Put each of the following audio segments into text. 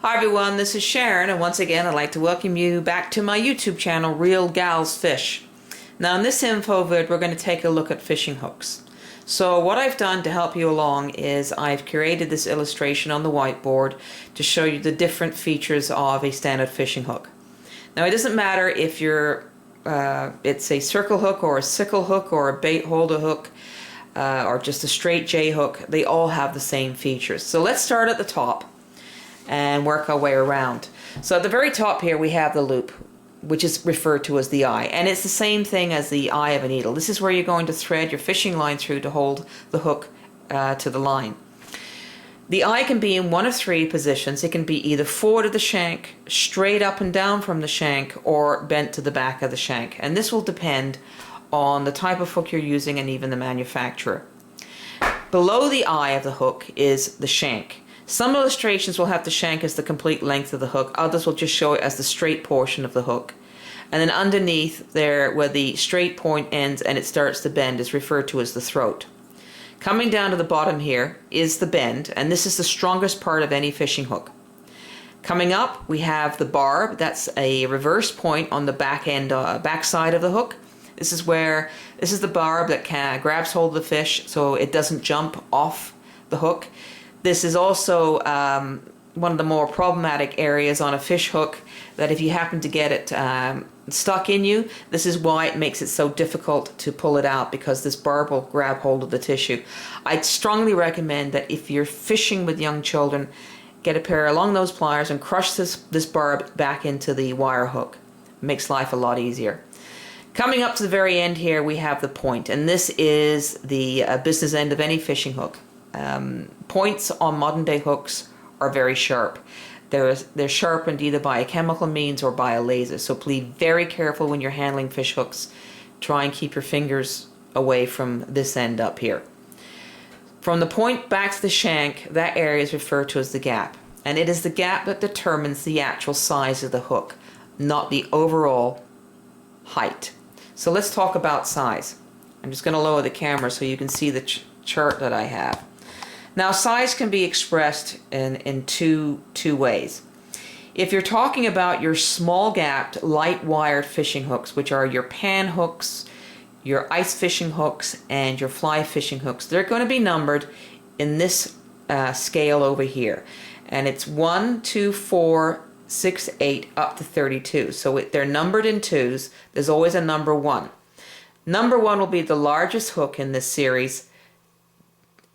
Hi everyone, this is Sharon, and once again I'd like to welcome you back to my YouTube channel, Real Gals Fish. Now in this info vid we're going to take a look at fishing hooks. So what I've done to help you along is I've created this illustration on the whiteboard to show you the different features of a standard fishing hook. Now it doesn't matter if it's a circle hook or a sickle hook or a bait holder hook or just a straight J hook, they all have the same features. So let's start at the top and work our way around. So at the very top here we have the loop, which is referred to as the eye, and it's the same thing as the eye of a needle. This is where you're going to thread your fishing line through to hold the hook to the line. The eye can be in one of three positions. It can be either forward of the shank, straight up and down from the shank, or bent to the back of the shank, and this will depend on the type of hook you're using and even the manufacturer. Below the eye of the hook is the shank. Some illustrations will have the shank as the complete length of the hook, others will just show it as the straight portion of the hook. And then underneath there, where the straight point ends and it starts to bend, is referred to as the throat. Coming down to the bottom here is the bend, and this is the strongest part of any fishing hook. Coming up we have the barb. That's a reverse point on the back end, back side of the hook. This is the barb that grabs hold of the fish so it doesn't jump off the hook. This is also one of the more problematic areas on a fish hook, that if you happen to get it stuck in you, this is why it makes it so difficult to pull it out, because this barb will grab hold of the tissue. I'd strongly recommend that if you're fishing with young children, get a pair of long nose pliers and crush this barb back into the wire hook. It makes life a lot easier. Coming up to the very end here we have the point, and this is the business end of any fishing hook. Points on modern day hooks are very sharp. They're sharpened either by a chemical means or by a laser, so please be very careful when you're handling fish hooks. Try and keep your fingers away from this end up here. From the point back to the shank, that area is referred to as the gap, and it is the gap that determines the actual size of the hook, not the overall height. So let's talk about size. I'm just going to lower the camera so you can see the chart that I have. Now size can be expressed in two ways. If you're talking about your small gapped light wired fishing hooks, which are your pan hooks, your ice fishing hooks, and your fly fishing hooks, they're going to be numbered in this scale over here, and it's 1, 2, 4, 6, 8 up to 32. So they're numbered in twos. There's always a number 1. Number 1 will be the largest hook in this series,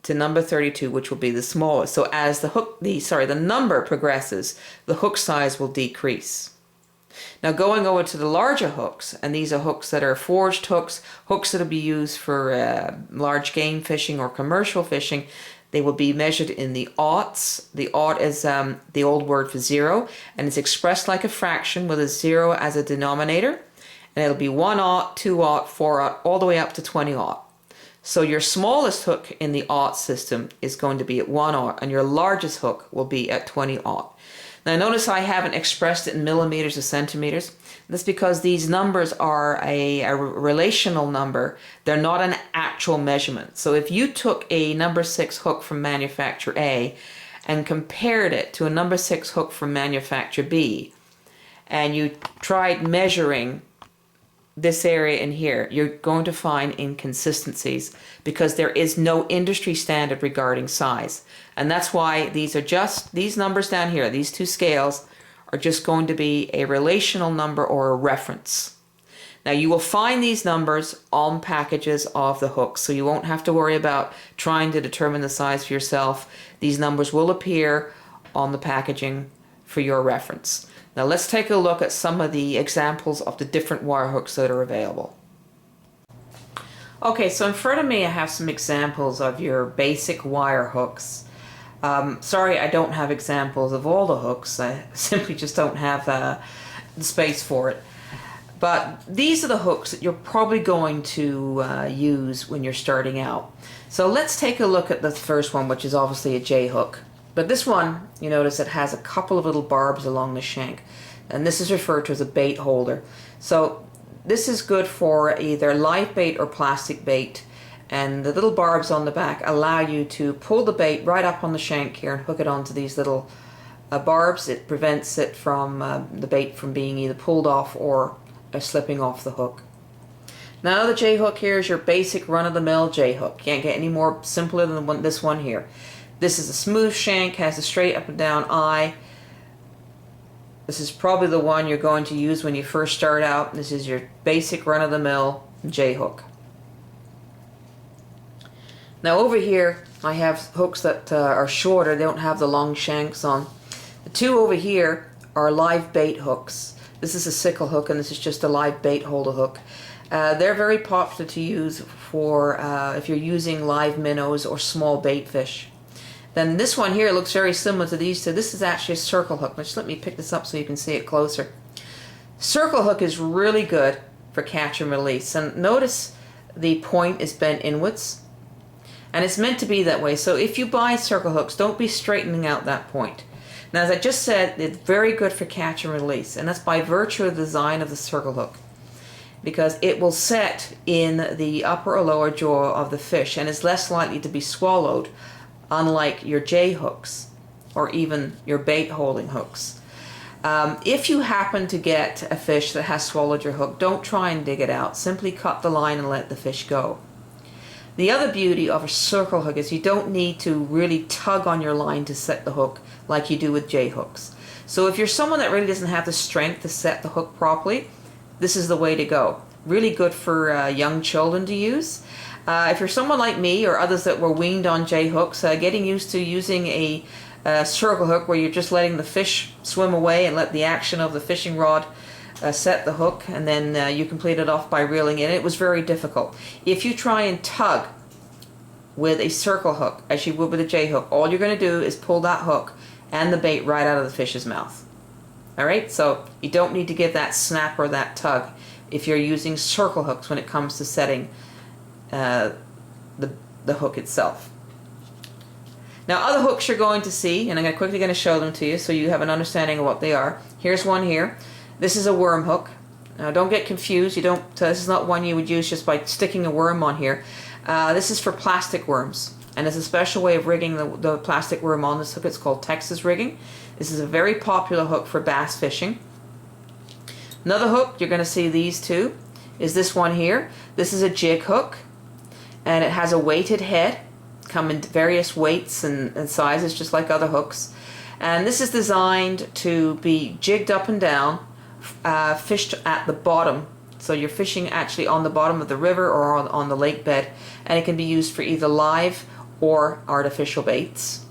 to number 32, which will be the smallest. So as the number progresses, the hook size will decrease. Now going over to the larger hooks, and these are hooks that are forged hooks, hooks that will be used for large game fishing or commercial fishing, they will be measured in the aughts. The aught is the old word for zero, and it's expressed like a fraction with a 0 as a denominator, and it'll be 1 aught, 2 aught, 4 aught, all the way up to 20 aught. So your smallest hook in the aught system is going to be at 1 aught, and your largest hook will be at 20 aught. Now notice I haven't expressed it in millimeters or centimeters. That's because these numbers are a relational number. They're not an actual measurement. So if you took a number 6 hook from manufacturer A and compared it to a number 6 hook from manufacturer B, and you tried measuring this area in here, you're going to find inconsistencies because there is no industry standard regarding size. And that's why these numbers down here, these two scales, are just going to be a relational number or a reference. Now you will find these numbers on packages of the hooks, so you won't have to worry about trying to determine the size for yourself. These numbers will appear on the packaging for your reference. Now let's take a look at some of the examples of the different wire hooks that are available. Okay, so in front of me I have some examples of your basic wire hooks. Sorry I don't have examples of all the hooks. I simply just don't have the space for it. But these are the hooks that you're probably going to use when you're starting out. So let's take a look at the first one, which is obviously a J hook. But this one, you notice it has a couple of little barbs along the shank, and this is referred to as a bait holder. So this is good for either live bait or plastic bait, and the little barbs on the back allow you to pull the bait right up on the shank here and hook it onto these little barbs. It prevents it from the bait from being either pulled off or slipping off the hook. Now the J hook here is your basic run-of-the-mill J hook. Can't get any more simpler than this one here. This is a smooth shank, has a straight up and down eye. This is probably the one you're going to use when you first start out. This is your basic run-of-the-mill J hook. Now over here I have hooks that are shorter. They don't have the long shanks on. The two over here are live bait hooks. This is a sickle hook and this is just a live bait holder hook. They're very popular to use for if you're using live minnows or small bait fish. Then this one here looks very similar to these two. This is actually a circle hook. Just let me pick this up so you can see it closer. Circle hook is really good for catch and release. And notice the point is bent inwards. And it's meant to be that way. So if you buy circle hooks, don't be straightening out that point. Now, as I just said, it's very good for catch and release. And that's by virtue of the design of the circle hook, because it will set in the upper or lower jaw of the fish and is less likely to be swallowed, unlike your J hooks or even your bait holding hooks. If you happen to get a fish that has swallowed your hook, don't try and dig it out. Simply cut the line and let the fish go. The other beauty of a circle hook is you don't need to really tug on your line to set the hook like you do with J hooks. So if you're someone that really doesn't have the strength to set the hook properly, this is the way to go. Really good for young children to use. If you're someone like me or others that were weaned on J hooks, getting used to using a circle hook where you're just letting the fish swim away and let the action of the fishing rod set the hook, and then you complete it off by reeling in, it was very difficult. If you try and tug with a circle hook as you would with a J hook, all you're going to do is pull that hook and the bait right out of the fish's mouth. Alright, so you don't need to give that snap or that tug if you're using circle hooks when it comes to setting the hook itself. Now other hooks you're going to see, and I'm quickly going to show them to you so you have an understanding of what they are. Here's one here. This is a worm hook. Now don't get confused. This is not one you would use just by sticking a worm on here. This is for plastic worms, and there's a special way of rigging the plastic worm on this hook. It's called Texas rigging. This is a very popular hook for bass fishing. Another hook, you're going to see these two, is this one here. This is a jig hook, and it has a weighted head. Come in various weights and sizes, just like other hooks. And this is designed to be jigged up and down, fished at the bottom. So you're fishing actually on the bottom of the river or on the lake bed, and it can be used for either live or artificial baits.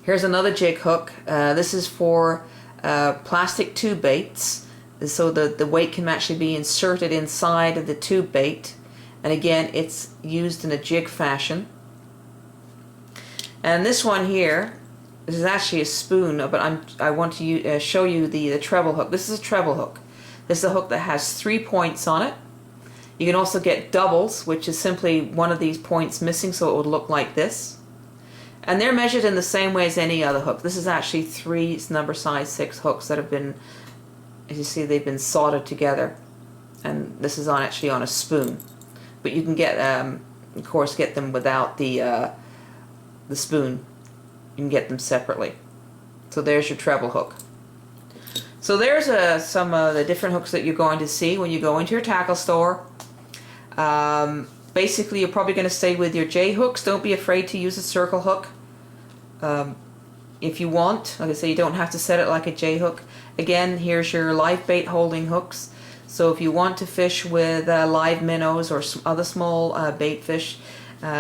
Here's another jig hook. This is for plastic tube baits, so the weight can actually be inserted inside of the tube bait, and again it's used in a jig fashion. And this one here, this is actually a spoon, but I want to show you the treble hook. This is a treble hook. This is a hook that has 3 points on it. You can also get doubles, which is simply one of these points missing, so it would look like this. And they're measured in the same way as any other hook. This is actually 3 number size 6 hooks that have been, as you see, they've been soldered together. And this is actually on a spoon. But you can get, of course, get them without the spoon. You can get them separately. So there's your treble hook. So there's some of the different hooks that you're going to see when you go into your tackle store. Basically, you're probably going to stay with your J hooks. Don't be afraid to use a circle hook. If you want, like I say, you don't have to set it like a J hook. Again, here's your live bait holding hooks. So if you want to fish with live minnows or some other small bait fish,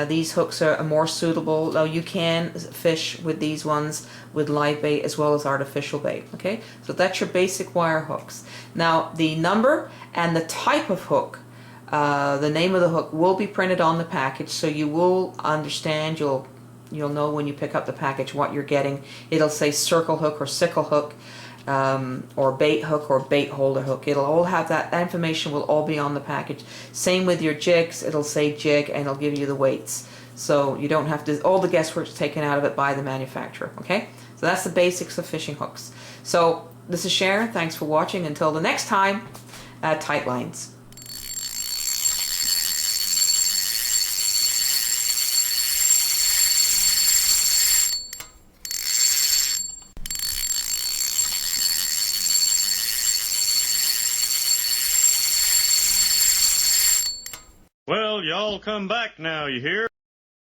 these hooks are more suitable. Though you can fish with these ones with live bait as well as artificial bait. Okay, so that's your basic wire hooks. Now the number and the type of hook, the name of the hook will be printed on the package, so you will understand. You'll know when you pick up the package what you're getting. It'll say circle hook or sickle hook, or bait hook or bait holder hook. It'll all have that information will all be on the package. Same with your jigs. It'll say jig and it'll give you the weights. So you don't have to, all the guesswork's taken out of it by the manufacturer. Okay, so that's the basics of fishing hooks. So this is Sharon. Thanks for watching. Until the next time, tight lines. Well, y'all come back now, you hear?